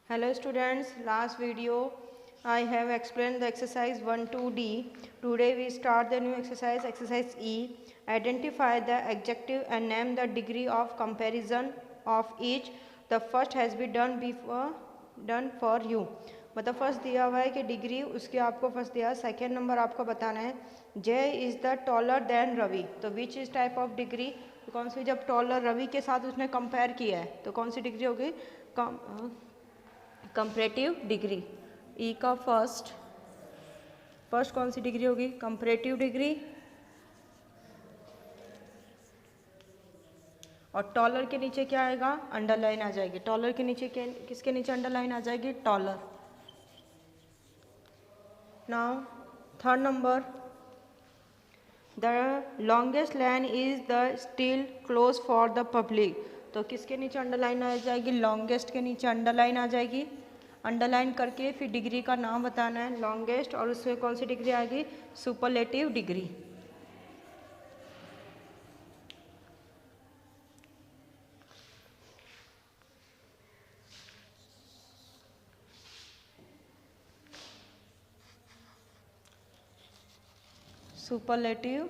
Hello students, last video I have explained the exercise 1 2D. Today we start the new exercise E. Identify the adjective and name the degree of comparison of each. The first has been done for you. मतलब first दिया हुआ है कि degree उसके आपको first दिया, second number आपको बताना है Jai is the taller than Ravi. तो which is type of degree, तो कौन सी, जब टॉलर रवि के साथ उसने कंपेयर किया है तो कौन सी डिग्री होगी, कंपैरेटिव डिग्री. ई का फर्स्ट कौन सी डिग्री होगी, कंपैरेटिव डिग्री. और टॉलर के नीचे क्या आएगा, अंडरलाइन आ जाएगी. टॉलर के नीचे किसके नीचे अंडरलाइन आ जाएगी, taller. Now third number, the longest line is the still close for the public. तो किसके नीचे अंडरलाइन आ जाएगी, लॉन्गेस्ट के नीचे अंडरलाइन आ जाएगी. अंडरलाइन करके फिर डिग्री का नाम बताना है, लॉन्गेस्ट, और उसमें कौन सी डिग्री आएगी, superlative degree. Superlative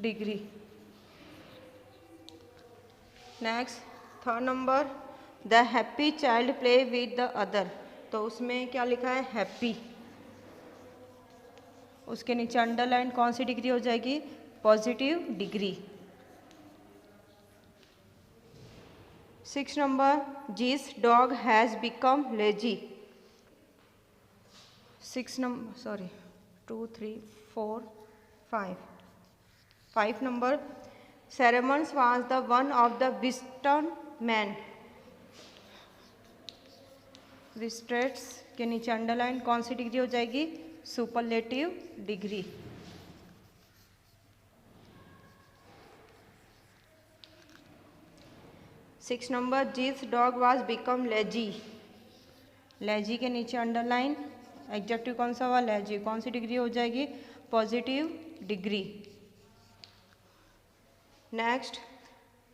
degree. Next third number, the happy child play with the other. तो उसमें क्या लिखा है, हैप्पी. उसके नीचे अंडरलाइन कौन सी डिग्री हो जाएगी, पॉजिटिव डिग्री. 6 नंबर, जिस dog has become lazy. 6 number, sorry 2 3 4 5 number, Ceremons was the one of the wisdom men. विस्ट्रेट्स के नीचे अंडरलाइन कौन सी डिग्री हो जाएगी, सुपरलेटिव डिग्री. सिक्स नंबर, जिस dog was become lazy. Lazy के नीचे अंडरलाइन, एडजेक्टिव कौन सा हुआ, लेजी. कौन सी डिग्री हो जाएगी, positive degree. Next,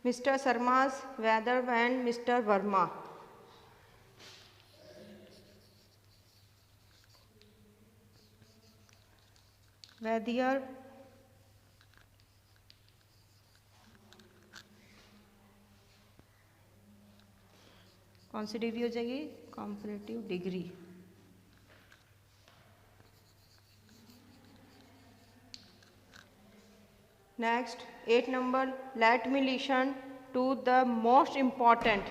mister Sharma's wealthier and mister Verma. Wealthier कौन सी डिग्री हो जाएगी, comparative degree. Next 8 number, let me listen to the most important.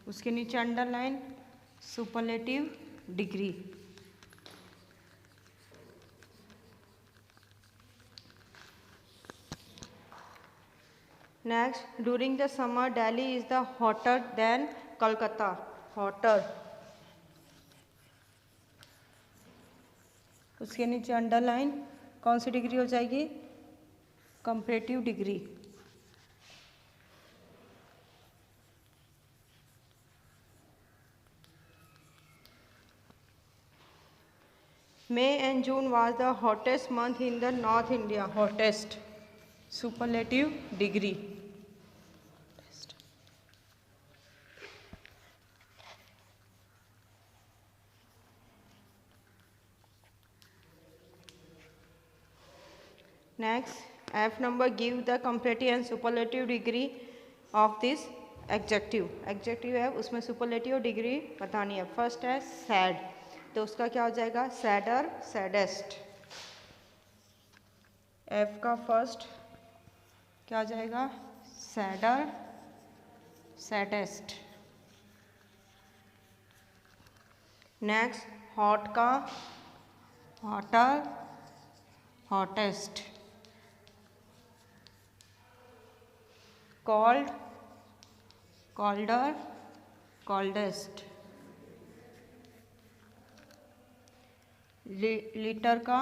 उसके नीचे underline, superlative degree. Next, during the summer Delhi is the hotter than Calcutta. Hotter. उसके नीचे underline कौन सी डिग्री हो जाएगी, comparative degree. May and June was the hottest month in the North India. Hottest, superlative degree. Next, F number, give the comparative and superlative degree of this adjective. Adjective है, उसमें superlative degree बतानी है. First है sad, तो उसका क्या हो जाएगा, सैडर, सैडेस्ट. एफ का फर्स्ट क्या हो जाएगा, सैडर, सैडेस्ट. नेक्स्ट, हॉट का hotter, hottest. Cold, colder, coldest. Little का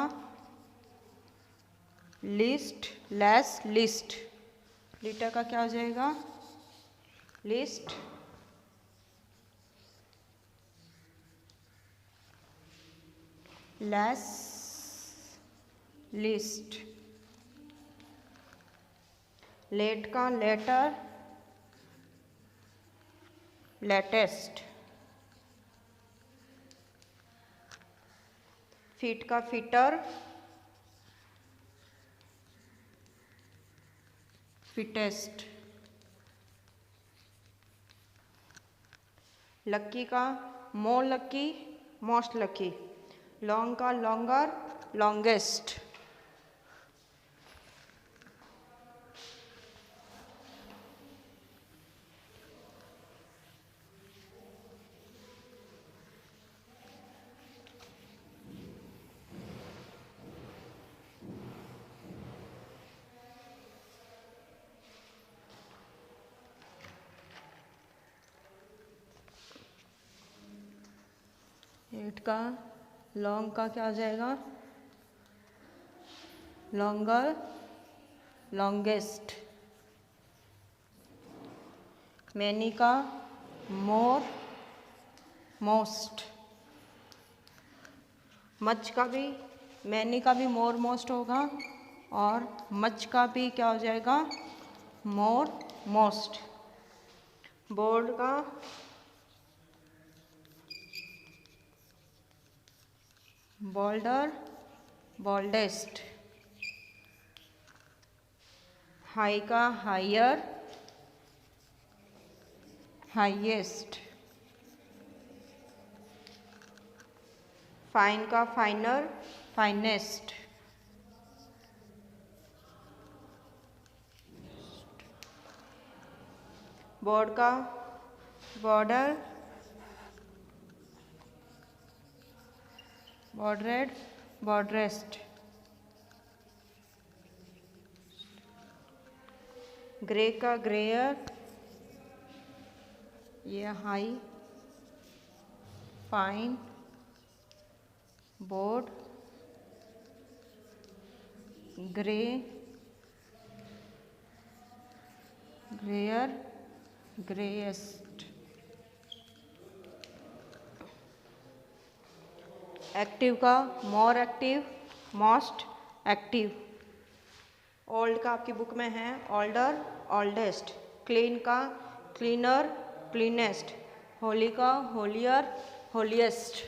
लिस्ट, लेस, लिस्ट. लीटर का क्या हो जाएगा, लिस्ट, लेस, लिस्ट. लेट का लेटर, लेटेस्ट। फिट का फिटर, फिटेस्ट। लक्की का more lucky, most lucky. Long का लॉन्गर, लॉन्गेस्ट। एट का लॉन्ग का क्या हो जाएगा, लॉन्गर, लॉन्गेस्ट। मैनी का मोर, मोस्ट। मच का भी, मैनी का भी मोर मोस्ट होगा और मच का भी क्या हो जाएगा, मोर मोस्ट। बोल्ड का बोल्डर, बोल्डेस्ट। हाई का हायर, हाईएस्ट। फाइन का फाइनर, फाइनेस्ट। बोर्ड का बॉर्डर, बॉर्डरेड, बॉर्डरेस्ट। ग्रे का ग्रेयर, ये high, fine, broad, grey, greyer, greyest. Active का more active, most active. Old का आपकी बुक में है ओल्डर, ओल्डेस्ट। क्लीन का क्लीनर, क्लीनेस्ट। होली का होलियर, होलिएस्ट।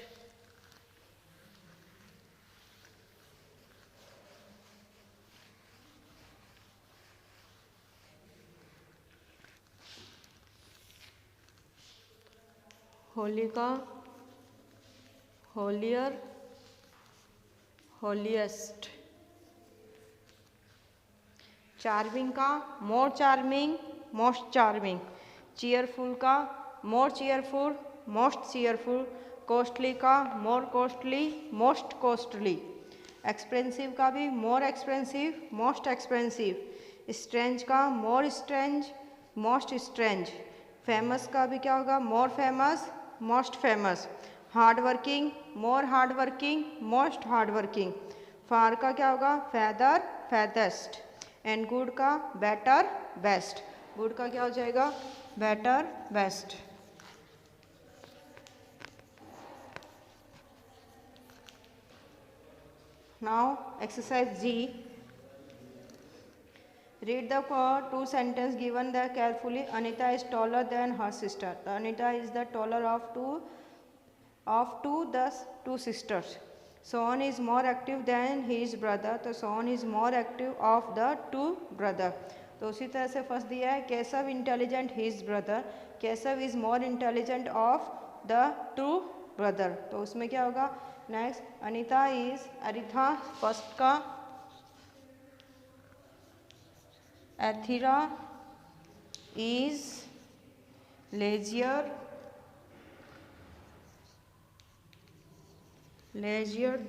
होली का होलियर, होलिएस्ट। चार्मिंग का more charming, most charming. Cheerful का more cheerful, most cheerful. Costly का more costly, most costly. Expensive का भी more expensive, most expensive. Strange का more strange, most strange. Famous का भी क्या होगा, more famous, most famous. Hard working, more hard working, most hard working. Far का क्या होगा, फैदर, फैदेस्ट। एंड गुड का बेटर, बेस्ट। गुड का क्या हो जाएगा, better, best. Now exercise G. Read the two sentences given there carefully. Anita is taller than her sister. The Anita is the taller of the two sisters. Sohan is more active than his brother. तो Sohan is more active of the two brother. तो उसी तरह से first दिया है Keshav intelligent his brother. Keshav is more intelligent of the two brother. तो उसमें क्या होगा, next Anita is, Aritha first का, Athira is lazier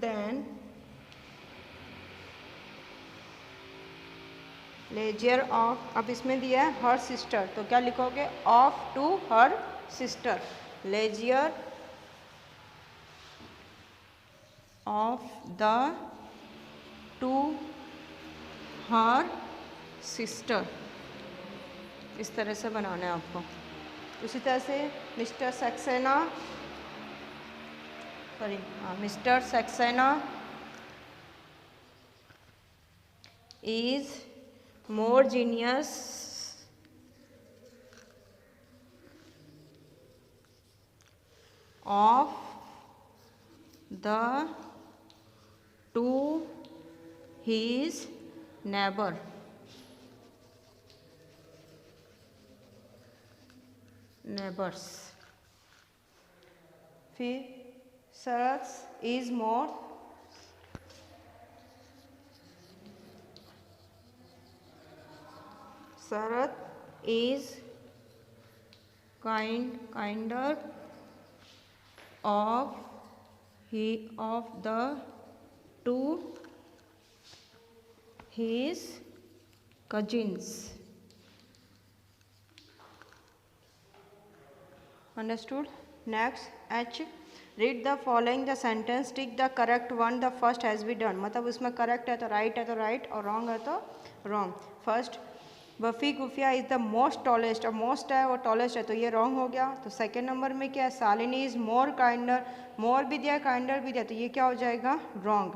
than lazier of, अब इसमें दिया है हर सिस्टर, तो क्या लिखोगे, of two her sister. Lazier of the two her sister. इस तरह से बनाना है आपको. उसी तरह से mister Saxena, mister Saxena is more genius of the to his neighbors. फिर Sarath is more kinder of the to his cousins. Understood? Next, H. Read the following the sentence. Tick the correct one. The first has been done. मतलब उसमें correct है तो right और wrong है तो wrong. First, बफी गुफिया is the most tallest. अब मोस्ट है वो टॉलेस्ट है तो ये रॉन्ग हो गया. तो सेकेंड नंबर में क्या है, शालिनी इज मोर काइंडर. मोर भी दिया काइंडर भी दिया तो ये क्या हो जाएगा, wrong.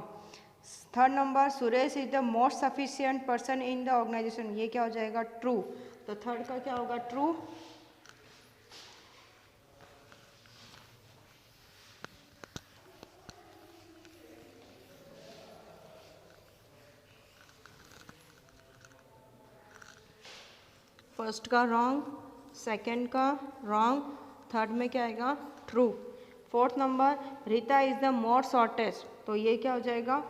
Third number, Suresh is the most sufficient person in the organization. ये क्या हो जाएगा, ट्रू. तो थर्ड का क्या होगा, ट्रू. फर्स्ट का रॉन्ग, सेकंड का रॉन्ग, थर्ड में क्या आएगा, true. Fourth number, Rita is the more shortest. तो ये क्या हो जाएगा,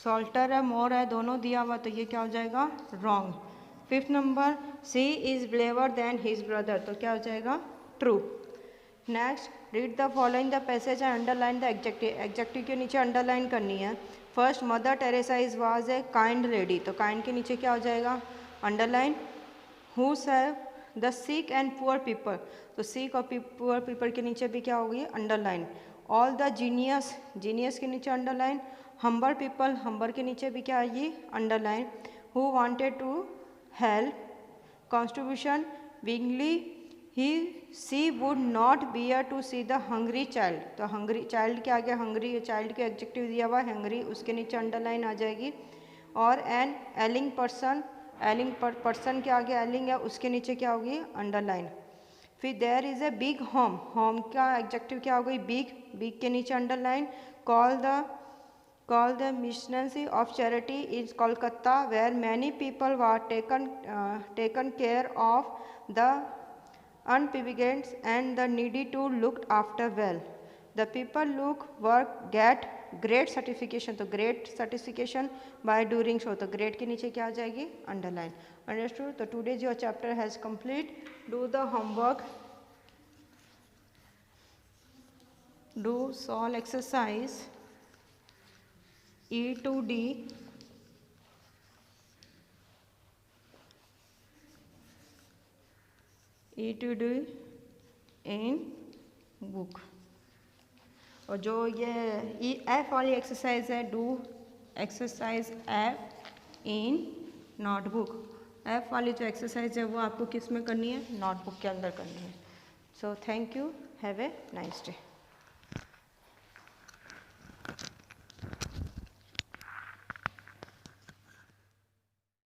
सॉल्टर है मोर है दोनों दिया हुआ तो ये क्या हो जाएगा, wrong. Fifth number, she is braver than his brother. तो क्या हो जाएगा, true. Next, read the following the passage and underline the adjective. Adjective के नीचे अंडरलाइन करनी है. First, mother Teresa is was a kind lady. तो काइंड के नीचे क्या हो जाएगा, underline. Who serve the sick and poor people. तो सिक और पुअर पीपल के नीचे भी क्या होगी, underline. All the genius, genius के नीचे अंडरलाइन. हम्बर पीपल, हम्बर के नीचे भी क्या आएगी, underline. Who wanted to help, constitution विंगली he she would not bear to see the hungry child. तो हंग्री चाइल्ड के आगे हंग्री, चाइल्ड के एडजेक्टिव दिया हुआ हंग्री, उसके नीचे अंडरलाइन आ जाएगी. और एन एलिंग पर्सन, एलिंग पर्सन के आगे एलिंग है उसके नीचे क्या होगी, अंडरलाइन. फिर there is a big home, home का एडजेक्टिव क्या हो गई, बिग, बिग के नीचे underline. Call the missionary of charity is Kolkata where many people were taken care of the unprivileged and the needy to looked after well. The people look work get great certification. तो great certification by doing so. तो great के नीचे क्या आ जाएगी, underline. Understood? तो today's your chapter has complete. Do the homework. Do solve exercise E to D. E to D in book. और जो ये एफ वाली एक्सरसाइज है, do exercise F in notebook. F वाली जो एक्सरसाइज है वो आपको किस में करनी है, नोटबुक के अंदर करनी है. So thank you, have a nice day.